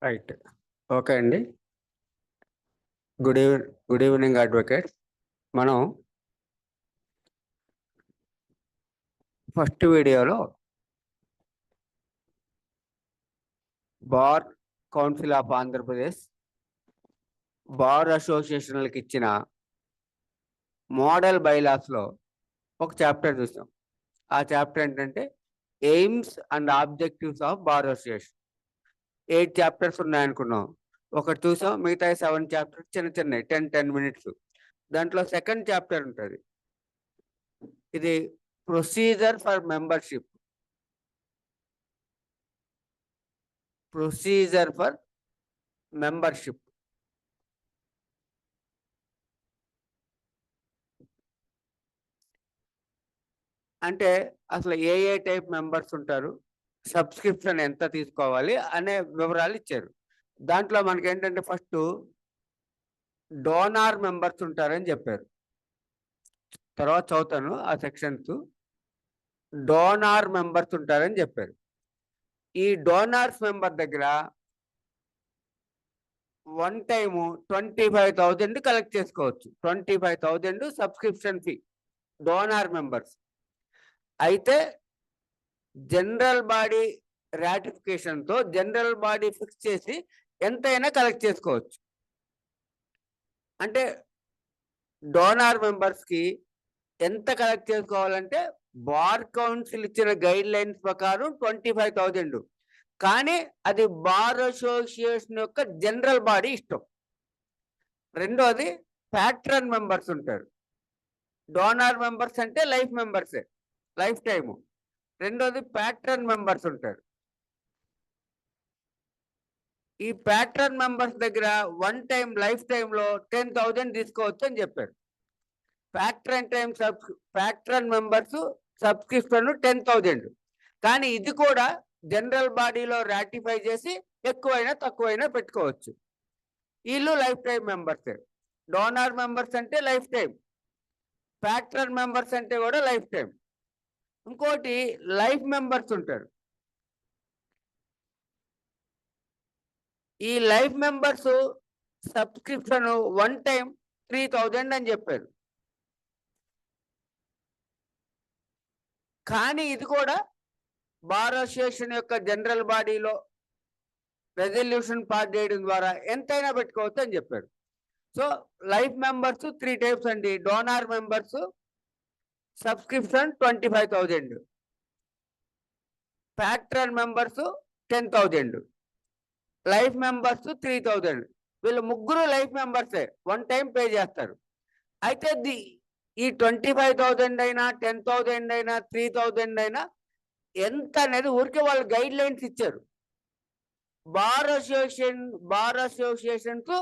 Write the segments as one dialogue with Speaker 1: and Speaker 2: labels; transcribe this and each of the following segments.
Speaker 1: Right. Okay అండి. Good evening advocates. మనం first వీడియోలో bar council of Andhra Pradesh bar అసోసియేషన్లకు ఇచ్చిన మోడల్ బైలాస్లో ఒక చాప్టర్ చూసాం. ఆ చాప్టర్ ఏంటంటే aims and objectives of bar association. 8 chapters ఉన్నాయనుకున్నాం. ఒకటి చూసాం, మిగతా 7 చాప్టర్స్ చిన్న చిన్నవి 10 minutes. దాంట్లో సెకండ్ చాప్టర్ ఉంటుంది. ఇది procedure for membership. Procedure for membership అంటే అసలు ఏ టైప్ మెంబర్స్ ఉంటారు, సబ్స్క్రిప్షన్ ఎంత తీసుకోవాలి అనే వివరాలు ఇచ్చారు. దాంట్లో మనకి ఏంటంటే ఫస్ట్ డోనార్ మెంబర్స్ ఉంటారని చెప్పారు. తర్వాత చదువుతాను ఆ సెక్షన్స్. డోనార్ మెంబర్స్ ఉంటారని చెప్పారు. ఈ డోనార్స్ మెంబర్ దగ్గర వన్ టైము 25,000 కలెక్ట్ చేసుకోవచ్చు. 25,000 సబ్స్క్రిప్షన్ ఫీ డోనార్ మెంబర్స్. అయితే జనరల్ బాడీ రాటిఫికేషన్తో జనరల్ బాడీ ఫిక్స్ చేసి ఎంతైనా కలెక్ట్ చేసుకోవచ్చు. అంటే డోనార్ మెంబర్స్కి ఎంత కలెక్ట్ చేసుకోవాలంటే బార్ కౌన్సిల్ ఇచ్చిన గైడ్ లైన్స్ ప్రకారం 25,000. కానీ అది బార్ అసోసియేషన్ యొక్క జనరల్ బాడీ ఇష్టం. రెండోది ప్యాట్రన్ మెంబర్స్ ఉంటారు. డోనార్ మెంబర్స్ అంటే లైఫ్ మెంబర్సే, లైఫ్ టైము. రెండోది ప్యాట్రన్ మెంబర్స్ ఉంటారు. ఈ ప్యాట్రన్ మెంబర్స్ దగ్గర వన్ టైం లైఫ్ టైంలో 10,000 తీసుకోవచ్చు అని చెప్పారు. Pattern members subscription 10,000. కానీ ఇది కూడా జనరల్ బాడీలో రాటిఫై చేసి ఎక్కువైనా తక్కువైనా పెట్టుకోవచ్చు. వీళ్ళు లైఫ్ టైం మెంబర్సే. డోనార్ మెంబర్స్ అంటే లైఫ్ టైం, ప్యాట్రన్ మెంబర్స్ అంటే కూడా లైఫ్ టైం. ఇంకోటి లైఫ్ మెంబర్స్ ఉంటారు. ఈ life members subscription one time 3,000 అని చెప్పారు. కానీ ఇది కూడా బార్ అసోసియేషన్ యొక్క జనరల్ బాడీలో రెజల్యూషన్ పాస్ చేయడం ద్వారా ఎంతైనా పెట్టుకోవచ్చు అని చెప్పారు. సో లైఫ్ మెంబర్స్ 3 టైప్స్ అండి. Donor members subscription 25,000, pattern members 10,000, life members 3,000. వీళ్ళు ముగ్గురు లైఫ్ మెంబర్సే, వన్ టైం పే చేస్తారు. అయితే ఈ 25,000 అయినా 10,000 అయినా 3,000 అయినా ఎంత అనేది ఊరికే వాళ్ళు గైడ్ లైన్స్ ఇచ్చారు. బార్ అసోసియేషన్స్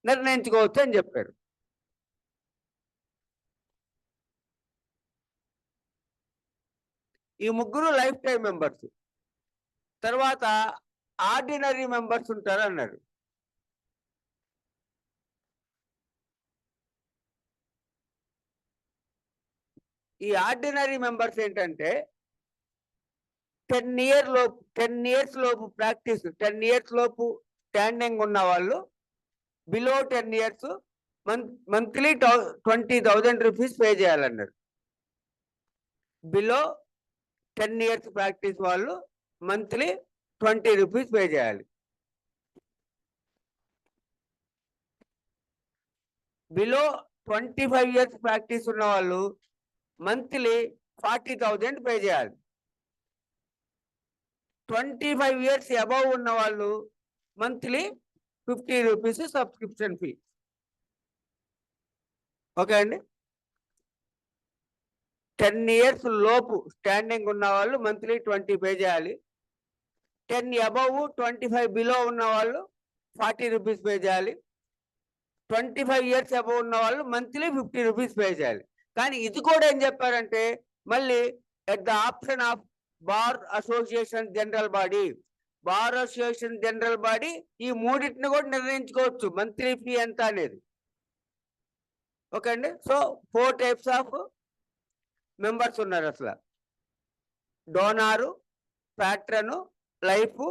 Speaker 1: నిర్ణయించుకోవచ్చు అని చెప్పారు. ఈ ముగ్గురు లైఫ్ టైం మెంబర్స్. తర్వాత ఆర్డినరీ మెంబర్స్ ఉంటారు అన్నారు. ఈ ఆర్డినరీ మెంబర్స్ ఏంటంటే 10 years లోపు ప్రాక్టీస్, 10 years లోపు స్టాండింగ్ ఉన్న వాళ్ళు, below 10 years monthly 20,000 rupees pay చేయాలన్నారు. బిలో 10 years ప్రాక్టీస్ వాళ్ళు మంత్లీ 20 రూపీస్ పే చేయాలి. బిలో 25 years ప్రాక్టీస్ ఉన్న వాళ్ళు మంత్లీ 40,000 పే చేయాలి. 25 years అబవ్ ఉన్న వాళ్ళు monthly 50 rupees subscription fee. Okay అండి. 10 years లోపు స్టాండింగ్ ఉన్న వాళ్ళు మంత్లీ 20 పే చేయాలి. 10 అబవ్ 25 బిలో ఉన్న వాళ్ళు 40 రూపీస్ పే చేయాలి. 25 years అబవ్ ఉన్న వాళ్ళు మంత్లీ 50 రూపీస్ పే చేయాలి. కానీ ఇది కూడా ఏం చెప్పారంటే మళ్ళీ at the option of bar association general body. Bar association general body ఈ మూడింటిని కూడా నిర్ణయించుకోవచ్చు మంత్లీ ఫీ ఎంత అనేది. ఓకే అండి. సో 4 టైప్స్ ఆఫ్ మెంబర్స్ ఉన్నారు. అసలు డోనారు, ప్యాట్రను, లైఫ్,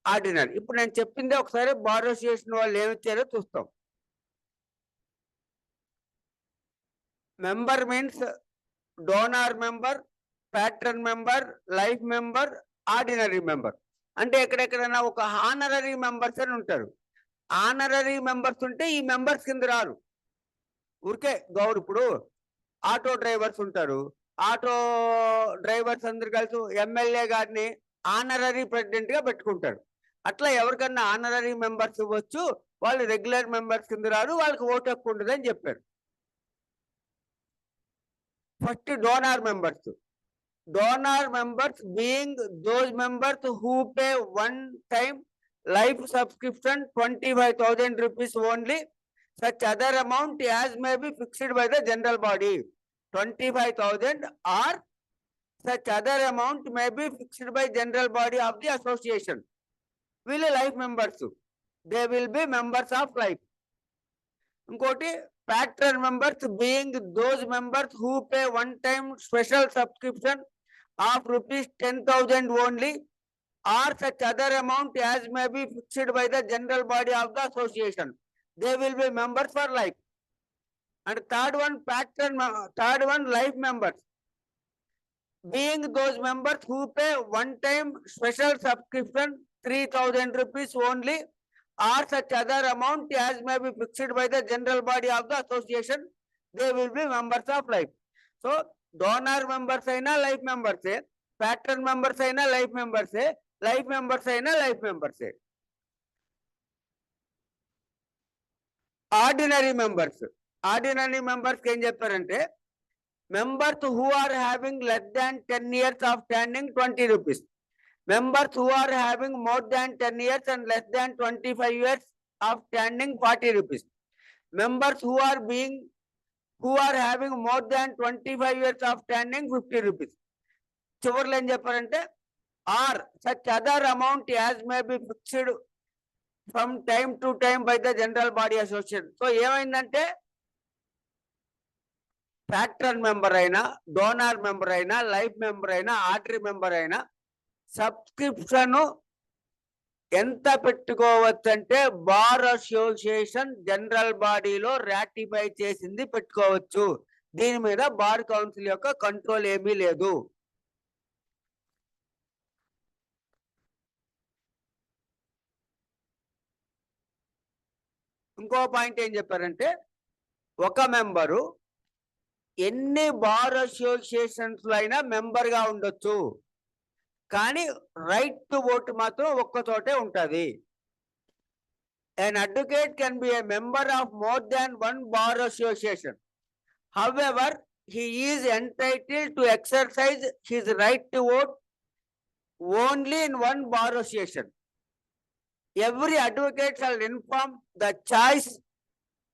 Speaker 1: ఆర్డినరీ. ఇప్పుడు నేను చెప్పింది ఒకసారి బార్ అసోసియేషన్ వాళ్ళు ఏమి ఇచ్చారో చూస్తాం. Member means donor member, pattern member, life member, ordinary member. అంటే ఎక్కడెక్కడైనా ఒక హానరరీ మెంబర్స్ అని ఉంటారు. ఆనరరీ మెంబర్స్ ఉంటే ఈ మెంబర్స్ కింద రారు. ఊరికే గౌరవ ఇప్పుడు ఆటో డ్రైవర్స్ ఉంటారు. ఆటో డ్రైవర్స్ అందరు కలిసి ఎమ్మెల్యే గారిని ఆనరరీ ప్రెసిడెంట్ గా పెట్టుకుంటారు. అట్లా ఎవరికన్నా ఆనరరీ మెంబర్స్ ఇవ్వచ్చు, వాళ్ళు రెగ్యులర్ మెంబర్స్ కింద రారు, వాళ్ళకి ఓటు హక్కు ఉండదు అని చెప్పారు. First donor members. Donor members being those members who pay one time life subscription 25,000 rupees only. Such other amount as may be fixed by the general body. 25,000 or such other amount may be fixed by general body of the association. Will life members. They will be members of life. Inkoti patron members being those members who pay one time special subscription of rupees 10,000 only or such other amount as may be fixed by the general body of the association. They will be members for life. And third one life members being those members who pay one time special subscription 3,000 rupees only or such other amount as may be fixed by the general body of the association. They will be members of life. So donor members అయినా life మెంబర్సే, patron members అయినా life మెంబర్సే, life members అయినా life మెంబర్సే. Ordinary members ఏం చెప్పారంటే members who are having less than 10 years of standing 20 rupees. Members who are having more than 10 years and less than 25 years of standing 40 rupees. Members who are having more than 25 years of standing 50 rupees. చివర్లో ఏం చెప్పారంటే or such other amount as may be fixed from time to time by the general body association. So ఏమైందంటే patron member అయినా, donor member అయినా, life member అయినా, ordinary member అయినా subscription ఎంత పెట్టుకోవచ్చు అంటే బార్ అసోసియేషన్ జనరల్ బాడీలో రాటిఫై చేసింది పెట్టుకోవచ్చు. దీని మీద బార్ కౌన్సిల్ యొక్క కంట్రోల్ ఏమీ లేదు. ఇంకో పాయింట్ ఏం చెప్పారంటే ఒక మెంబరు ఎన్ని బార్ అసోసియేషన్స్ లో అయినా మెంబర్ గా ఉండొచ్చు, కానీ రైట్ టు ఓట్ మాత్రం ఒక్క చోటే ఉంటుంది. An advocate can be a member of more than one bar association. However, he is entitled to exercise his right to vote only in one bar association. Every advocate shall inform the choice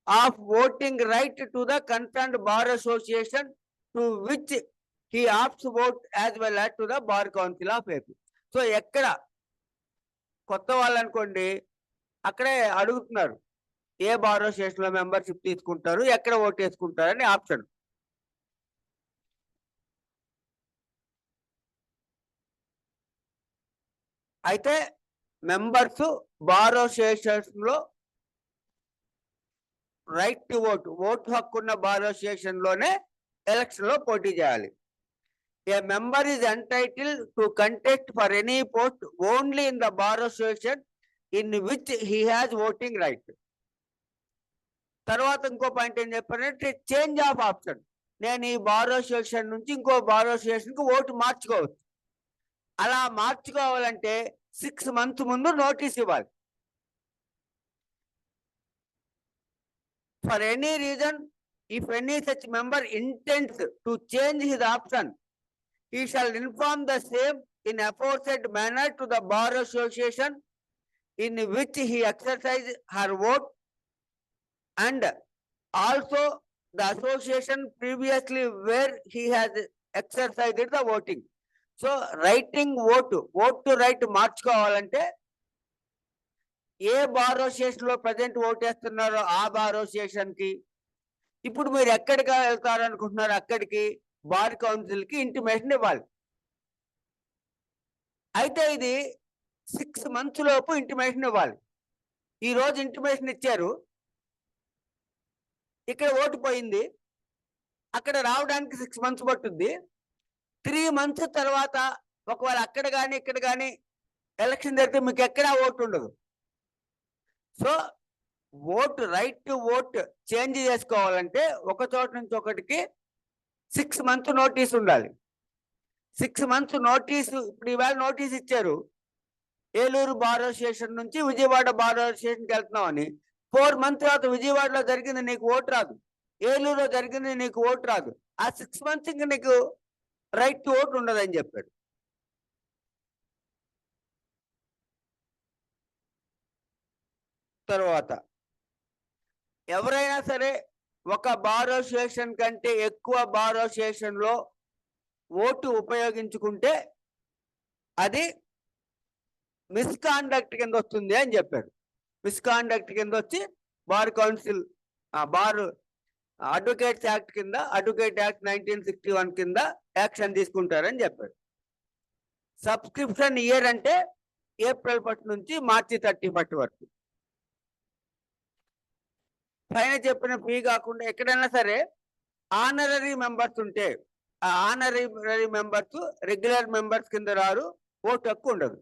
Speaker 1: of voting right to the concerned bar association to which he opts vote as well as to the bar council of AP. So ఎక్కడ కొత్త వాళ్ళు అనుకోండి అక్కడే అడుగుతున్నారు ఏ bar association లో membership తీసుకుంటారు, ఎక్కడ vote వేసుకుంటారు అని ఆప్షన్. అయితే మెంబర్స్ బార్ అసోసియేషన్స్ లో రైట్ టు ఓటు హక్కు ఉన్న బార్ అసోసియేషన్ లోనే ఎలక్షన్ లో పోటీ చేయాలి. A member is entitled to contest for any post only in the bar association in which he has voting right. తర్వాత ఇంకో పాయింట్ ఏం చెప్పారంటే చేంజ్ ఆఫ్ ఆప్షన్. నేను ఈ బార్ అసోసియేషన్ నుంచి ఇంకో బార్ అసోసియేషన్ కి ఓటు మార్చుకోవచ్చు. అలా మార్చుకోవాలంటే 6 months ముందు నోటీస్ ఇవ్వాలి. For any reason, if any such member intends to change his option, he shall inform the same in aforesaid manner to the bar association in which he exercises her vote and also the association previously where he has exercised the voting. So writing vote to write మార్చుకోవాలంటే ఏ bar association లో present vote వేస్తున్నారో ఆ bar association కి, ఇప్పుడు మీరు ఎక్కడికి వెళ్తారు అనుకుంటున్నారు అక్కడికి బార్ కౌన్సిల్ కి ఇంటిమేషన్ ఇవ్వాలి. అయితే ఇది 6 months లోపు ఇంటిమేషన్ ఇవ్వాలి. ఈ రోజు ఇంటిమేషన్ ఇచ్చారు, ఇక్కడ ఓటు పోయింది, అక్కడ రావడానికి 6 months పట్టుద్ది. 3 months తర్వాత ఒకవేళ అక్కడ కానీ ఇక్కడ కానీ ఎలక్షన్ జరిగితే మీకు ఎక్కడా ఓటు ఉండదు. So vote, right to vote change చేసుకోవాలంటే ఒక చోట నుంచి ఒకటికి 6 months నోటీస్ ఉండాలి. 6 months నోటీసు. ఇప్పుడు ఈవేళ నోటీస్ ఇచ్చారు, ఏలూరు బార్ అసోసియేషన్ నుంచి విజయవాడ బార్ అసోసియేషన్కి వెళ్తున్నామని. 4 months తర్వాత విజయవాడలో జరిగింది నీకు ఓటు రాదు, ఏలూరులో జరిగింది నీకు ఓటు రాదు. ఆ 6 months ఇంకా నీకు రైట్ టు ఓటు ఉండదని చెప్పాడు. తర్వాత ఎవరైనా సరే ఒక బార్ అసోసియేషన్ కంటే ఎక్కువ బార్ అసోసియేషన్లో ఓటు ఉపయోగించుకుంటే అది మిస్కాండక్ట్ కింద వస్తుంది అని చెప్పారు. మిస్కాండక్ట్ కింద వచ్చి bar council, bar advocates act కింద, అడ్వకేట్ యాక్ట్ 1961 కింద యాక్షన్ తీసుకుంటారని చెప్పారు. సబ్స్క్రిప్షన్ ఇయర్ అంటే April 1 నుంచి March 31 వరకు. పైన చెప్పిన ఫీ కాకుండా ఎక్కడైనా సరే ఆనరరీ మెంబర్స్ ఉంటే ఆ ఆనరరీ మెంబర్స్ రెగ్యులర్ మెంబర్స్ కింద రారు, ఓటు హక్కు ఉండదు.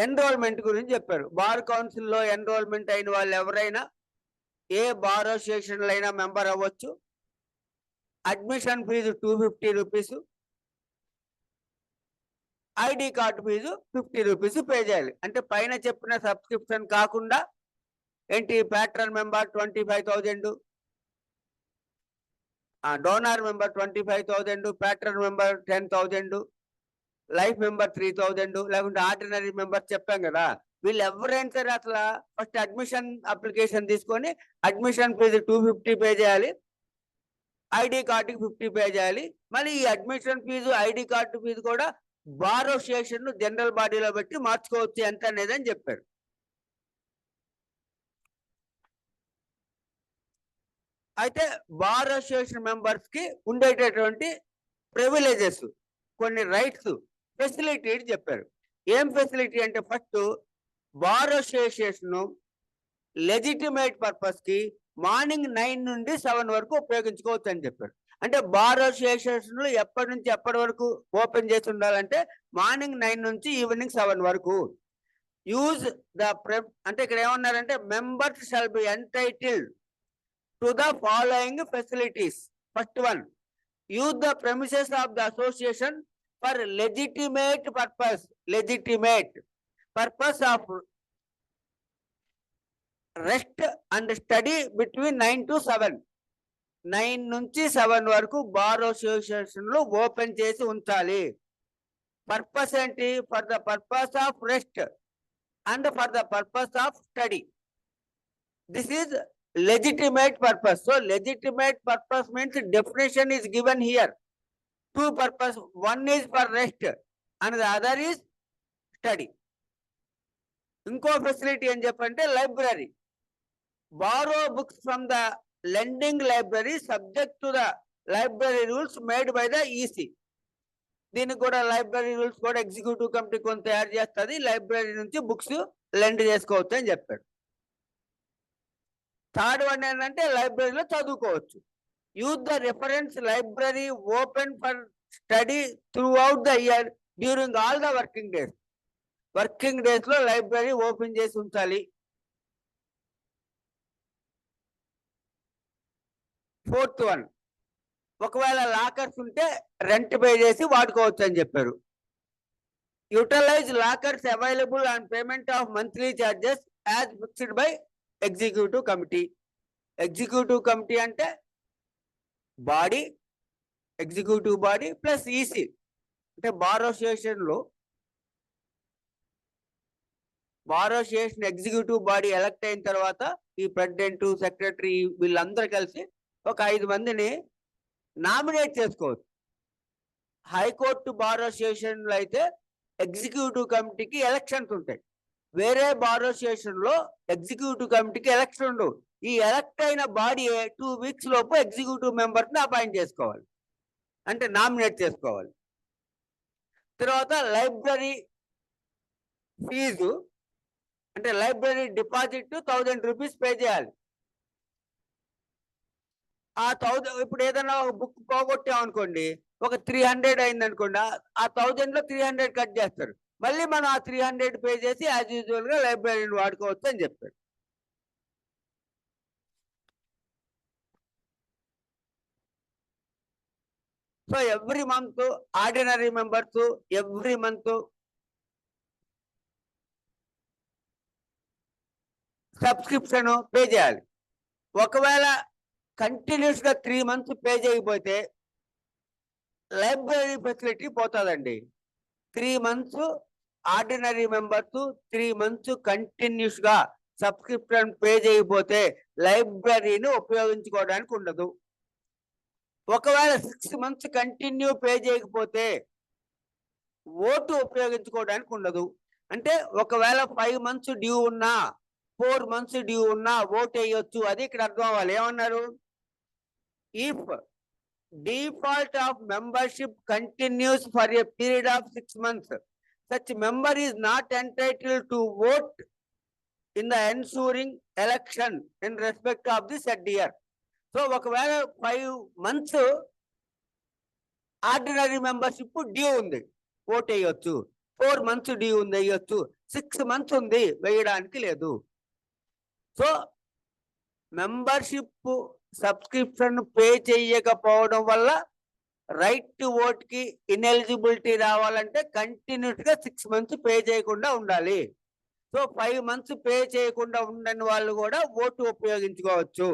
Speaker 1: ఎన్రోల్మెంట్ గురించి చెప్పారు. బార్ కౌన్సిల్లో ఎన్రోల్మెంట్ అయిన వాళ్ళు ఎవరైనా ఏ బార్ అసోసియేషన్లో అయినా మెంబర్ అవ్వచ్చు. Admission fee 250 rupees, ID card fee 50 rupees pay చేయాలి. అంటే పైన చెప్పిన సబ్స్క్రిప్షన్ కాకుండా ఏంటి, patron member 25,000, donor member 25,000, patron member 10,000, life member 3,000, లేకుంటే ఆర్డినరీ మెంబర్ చెప్పాం కదా. వీళ్ళు ఎవరైనా సరే అసలు ఫస్ట్ అడ్మిషన్ అప్లికేషన్ తీసుకొని అడ్మిషన్ ఫీజు 250 పే చేయాలి, ఐడి కార్డుకి 50 పే చేయాలి. మళ్ళీ ఈ admission fee, ID card fee కూడా బార్ అసోసియేషన్ జనరల్ బాడీలో పెట్టి మార్చుకోవచ్చు ఎంత అనేది అని చెప్పారు. అయితే బార్ అసోసియేషన్ మెంబర్స్ కి ఉండేటటువంటి ప్రివిలేజెస్, కొన్ని రైట్స్, ఫెసిలిటీ చెప్పారు. ఏం ఫెసిలిటీ అంటే first bar association legitimate purpose కి మార్నింగ్ 9 నుండి 7 వరకు ఉపయోగించుకోవచ్చు అని చెప్పారు. అంటే బార్ అసోసియేషన్ ఎప్పటి నుంచి ఎప్పటి వరకు ఓపెన్ చేసి ఉండాలంటే మార్నింగ్ 9 నుంచి ఈవినింగ్ 7 వరకు. యూజ్ ద అంటే ఇక్కడ ఏమన్నారంటే members shall be entitled to the following facilities. First one, use the premises of the association for legitimate purpose. Legitimate purpose of rest and study between 9 to 7. 9 నుంచి 7 వరకు bar association లో open చేసి ఉంచాలి. Purpose ఏంటి? For the purpose of rest and for the purpose of study. This is legitimate purpose. So legitimate purpose means definition is given here. Two purpose, one is for rest and the other is study. ఇంకో facility అని చెప్పంటే library. borrow books from the lending library subject to the library rules made by the EC. దీనికి కూడా library rules కూడా executive committee కొంత తయారు చేస్తుంది. Library నుంచి బుక్స్ లెండ్ చేసుకోవచ్చు అని చెప్పాడు. థర్డ్ వన్ ఏంటంటే లైబ్రరీలో చదువుకోవచ్చు. Use the reference library open for study throughout the year during all the working days. Working days లో లైబ్రరీ ఓపెన్ చేసి ఉంచాలి. ఫోర్త్ వన్, ఒకవేళ లాకర్స్ ఉంటే రెంట్ పే చేసి వాడుకోవచ్చు అని చెప్పారు. Utilize lockers available and payment of monthly charges as fixed by executive committee. Executive committee అంటే body, executive body plus EC. అంటే బార్ అసోసియేషన్లో bar association executive body elect అయిన తర్వాత ఈ ప్రెసిడెంట్, సెక్రటరీ వీళ్ళందరూ కలిసి ఒక 5 మందిని నామినేట్ చేసుకోవచ్చు. హైకోర్టు బార్ అసోసియేషన్లో అయితే ఎగ్జిక్యూటివ్ కమిటీకి ఎలక్షన్స్ ఉంటాయి. వేరే బార్ అసోసియేషన్ లో ఎగ్జిక్యూటివ్ కమిటీకి ఎలక్షన్ ఉండవు. ఈ ఎలక్ట్ అయిన బాడీ 2 weeks లోపు ఎగ్జిక్యూటివ్ మెంబర్స్ ని అపాయింట్ చేసుకోవాలి, అంటే నామినేట్ చేసుకోవాలి. తర్వాత లైబ్రరీ ఫీజు అంటే లైబ్రరీ డిపాజిట్ 1000 రూపీస్ పే చేయాలి. ఆ 1000 ఇప్పుడు ఏదైనా ఒక బుక్ పోగొట్టాం అనుకోండి, ఒక 300 అయింది అనుకోండి, ఆ 1000 లో 300 కట్ చేస్తారు. మళ్ళీ మనం ఆ 300 పే చేసి యాజ్ యూజువల్ గా లైబ్రరీని వాడుకోవచ్చు అని చెప్పారు. So every month ordinary members every month subscription pay చేయాలి. ఒకవేళ కంటిన్యూస్ గా 3 months పే చేయకపోతే లైబ్రరీ ఫెసిలిటీ పోతుందండి. 3 months ordinary members 3 months continuous గా సబ్స్క్రిప్షన్ పే చేయకపోతే లైబ్రరీని ఉపయోగించుకోవడానికి ఉండదు. ఒకవేళ 6 months కంటిన్యూ పే చేయకపోతే ఓటు ఉపయోగించుకోవడానికి ఉండదు. అంటే ఒకవేళ 5 months డ్యూ ఉన్నా 4 months డ్యూ ఉన్నా ఓటు వేయొచ్చు. అది ఇక్కడ అర్థం అవ్వాలి. ఏమన్నారు? If default of membership continues for a period of 6 months, such member is not entitled to vote in the ensuing election in respect of the said year. So ఒకవేళ 5 months ordinary membership due ఉంది, vote వేయొచ్చు. 4 months due ఉంది, వేయొచ్చు. 6 months ఉంది, వేయడానికి లేదు. So membership subscription pay చేయకపోవడం వల్ల రైట్ టు ఓట్ కి ఇన్ఎలిజిబిలిటీ రావాలంటే కంటిన్యూస్ గా 6 months పే చేయకుండా ఉండాలి. సో 5 months పే చేయకుండా ఉండని వాళ్ళు కూడా ఓటు ఉపయోగించుకోవచ్చు.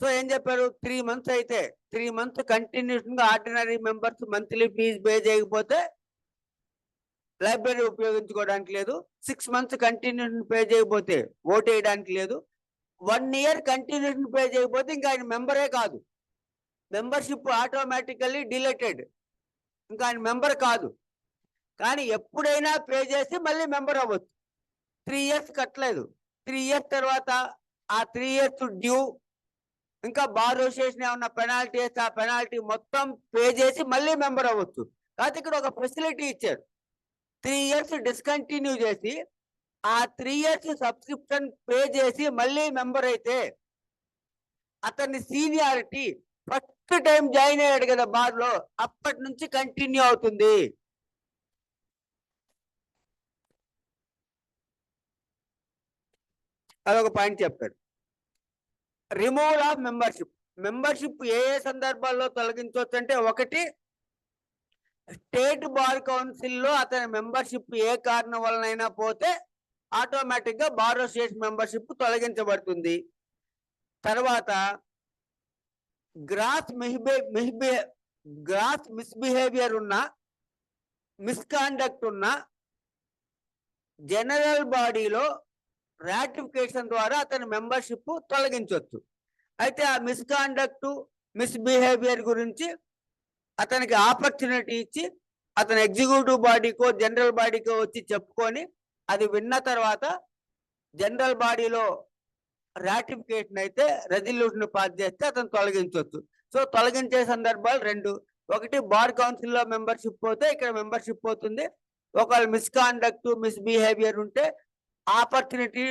Speaker 1: సో ఏం చెప్పారు? 3 months అయితే 3 months కంటిన్యూస్ గా ordinary members monthly fee pay చేయకపోతే లైబ్రరీ ఉపయోగించుకోవడానికి లేదు. 6 months కంటిన్యూస్ పే చేయకపోతే ఓటు వేయడానికి లేదు. 1 year కంటిన్యూస్ పే చేయకపోతే ఇంకా ఆయన మెంబరే కాదు, మెంబర్షిప్ ఆటోమేటికల్లీ డిలీటెడ్, ఇంకా ఆయన మెంబర్ కాదు. కానీ ఎప్పుడైనా పే చేసి మళ్ళీ మెంబర్ అవ్వచ్చు. 3 years కట్టలేదు, 3 years తర్వాత ఆ 3 years డ్యూ, ఇంకా బార్ అసోసియేషన్ ఏమన్నా పెనాల్టీ వేస్తే ఆ పెనాల్టీ మొత్తం పే చేసి మళ్ళీ మెంబర్ అవ్వచ్చు. కాకపోతే ఇక్కడ ఒక ఫెసిలిటీ ఇచ్చారు. 3 years డిస్కంటిన్యూ చేసి ఆ 3 years సబ్స్క్రిప్షన్ పే చేసి మళ్ళీ మెంబర్ అయితే అతని సీనియారిటీ ఫస్ట్ టైం జాయిన్ అయ్యాడు కదా బార్ లో, అప్పటి నుంచి కంటిన్యూ అవుతుంది. అదొక పాయింట్ చెప్పారు. Removal of membership. మెంబర్షిప్ ఏ ఏ సందర్భాల్లో తొలగించవచ్చు అంటే, ఒకటి స్టేట్ బార్ కౌన్సిల్లో అతని మెంబర్షిప్ ఏ కారణం వలనైనా పోతే ఆటోమేటిక్ గా బార్ అసోసియేషన్ మెంబర్షిప్ తొలగించబడుతుంది. తర్వాత గ్రాస్ మిస్బిహేవియర్ ఉన్న, మిస్కాండక్ట్ ఉన్న జనరల్ బాడీలో రాటిఫికేషన్ ద్వారా అతని మెంబర్షిప్ తొలగించవచ్చు. అయితే ఆ మిస్కాండక్ట్ మిస్బిహేవియర్ గురించి అతనికి ఆపర్చునిటీ ఇచ్చి అతను ఎగ్జిక్యూటివ్ బాడీకో జనరల్ బాడీకో వచ్చి చెప్పుకొని అది విన్న తర్వాత జనరల్ బాడీలో రాటిఫికేషన్ అయితే రెజల్యూషన్ పాస్ చేస్తే అతను తొలగించవచ్చు. సో తొలగించే సందర్భాలు 2. ఒకటి బార్ కౌన్సిల్లో మెంబర్షిప్ పోతే ఇక్కడ మెంబర్షిప్ పోతుంది. ఒకవేళ మిస్కాండక్ట్ మిస్బిహేవియర్ ఉంటే ఆపర్చునిటీ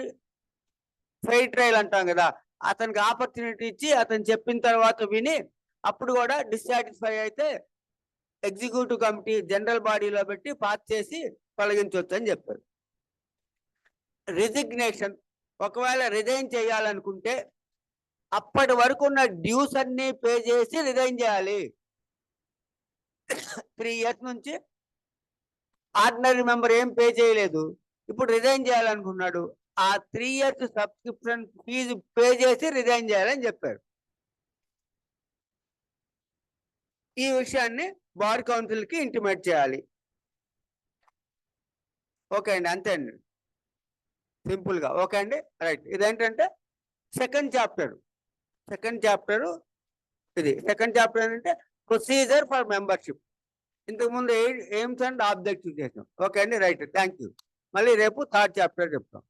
Speaker 1: ఫెయిర్ ట్రయల్ అంటాం కదా, అతనికి ఆపర్చునిటీ ఇచ్చి అతను చెప్పిన తర్వాత విని అప్పుడు కూడా డిస్సాటిస్ఫై అయితే ఎగ్జిక్యూటివ్ కమిటీ జనరల్ బాడీలో పెట్టి పాస్ చేసి తొలగించవచ్చు అని చెప్పారు. రిజిగ్నేషన్. ఒకవేళ రిజైన్ చేయాలనుకుంటే అప్పటి వరకు ఉన్న డ్యూస్ అన్ని పే చేసి రిజైన్ చేయాలి. 3 years నుంచి ఆర్డినరీ మెంబర్ ఏం పే చేయలేదు, ఇప్పుడు రిజైన్ చేయాలనుకున్నాడు, ఆ 3 years సబ్స్క్రిప్షన్ ఫీజు పే చేసి రిజైన్ చేయాలని చెప్పారు. ఈ విషయాన్ని బార్ కౌన్సిల్ కి ఇంటిమేట్ చేయాలి. ఓకే అండి, అంతే అండి, సింపుల్ గా. ఓకే అండి, రైట్. ఇదేంటంటే సెకండ్ చాప్టర్ ఇది. సెకండ్ చాప్టర్ ఏంటంటే ప్రొసీజర్ ఫర్ మెంబర్షిప్. ఇంతకుముందు ఎయిమ్స్ అండ్ ఆబ్జెక్టివ్ చేసాం. ఓకే అండి, రైట్, థ్యాంక్ యూ. మళ్ళీ రేపు థర్డ్ చాప్టర్ చెప్తాం.